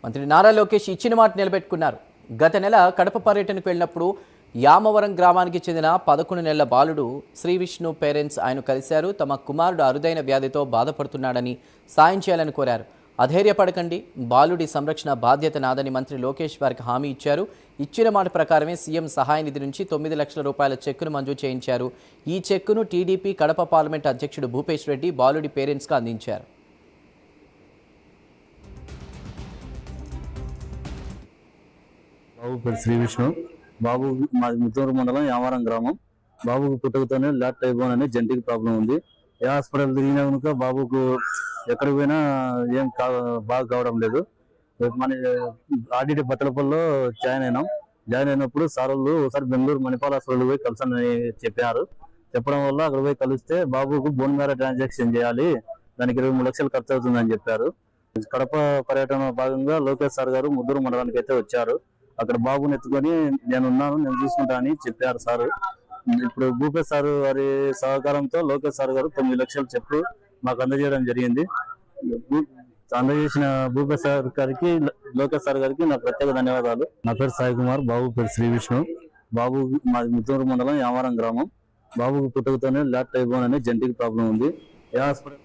మంత్రి నారా లోకేష్ ఇచ్చిన మాట నిలబెట్టుకున్నారు. గత నెల కడప పర్యటనకు వెళ్ళినప్పుడు యామవరం గ్రామానికి చెందిన 11 నెలల బాలుడు శ్రీ విష్ణు పేరెంట్స్ ఆయన కలిశారు. తమ కుమారుడు అరుదైన వ్యాధితో బాధపడుతున్నాడని సాయం చేయాలని కోరారు. అధైర్యపడకండి, బాలుడి సంరక్షణ బాధ్యత నాదని మంత్రి లోకేష్ వారికి హామీ ఇచ్చారు. ఇచ్చిన మాట ప్రకారమే సీఎం సహాయ నిధి నుంచి 9 లక్షల రూపాయల చెక్కును మంజూరు చేయించారు. ఈ చెక్కును టీడీపీ కడప పార్లమెంట్ అధ్యక్షుడు భూపేష్ రెడ్డి బాలుడి పేరెంట్స్కు అందించారు. బాబు పేరు శ్రీ విష్ణు. బాబు మాది ముత్తూరు మండలం యామవరం గ్రామం. బాబుకు పుట్టుకతోనే ల్యాట్ టైబోన్ అనే జెంటిక్ ప్రాబ్లం ఉంది. ఏ హాస్పిటల్ తిరిగినా కనుక బాబుకు ఎక్కడికి పోయినా ఏం బాగా కావడం లేదు. మన ఆర్డిటి బత్తలపల్లిలో జాయిన్ అయినాం. జాయిన్ అయినప్పుడు సార్ వాళ్ళు ఒకసారి బెంగళూరు మణిపాల్ హాస్పిటల్ పోయి కలిసని చెప్పడం వల్ల అక్కడ పోయి కలిస్తే బాబుకు బోన్ మ్యారో ట్రాన్సాక్షన్ చేయాలి, దానికి 23 లక్షలు ఖర్చు అవుతుందని చెప్పారు. కడప పర్యటన భాగంగా లోకేష్ సార్ గారు ముద్దూరు మండలానికి అయితే వచ్చారు. అక్కడ బాబుని ఎత్తుకొని నేనున్నాను, నేను చూసుకుంటా అని చెప్పారు సారు. ఇప్పుడు భూపేష్ సార్ వారి సహకారంతో లోకేష్ సార్ గారు 9 లక్షల చెట్లు మాకు అందజేయడం జరిగింది. అందజేసిన భూపేష్ సార్ గారికి, లోకేష్ సార్ గారికి నా ప్రత్యేక ధన్యవాదాలు. నా పేరు సాయి కుమార్, బాబు పేరు శ్రీ విష్ణు. బాబు మాది ముత్తూరు మండలం యామవరం గ్రామం. బాబుకు పుట్టుకతోనే ల్యాట్ టైబోన్ అనే జెంటిక్ ప్రాబ్లం ఉంది. ఏ హాస్పిటల్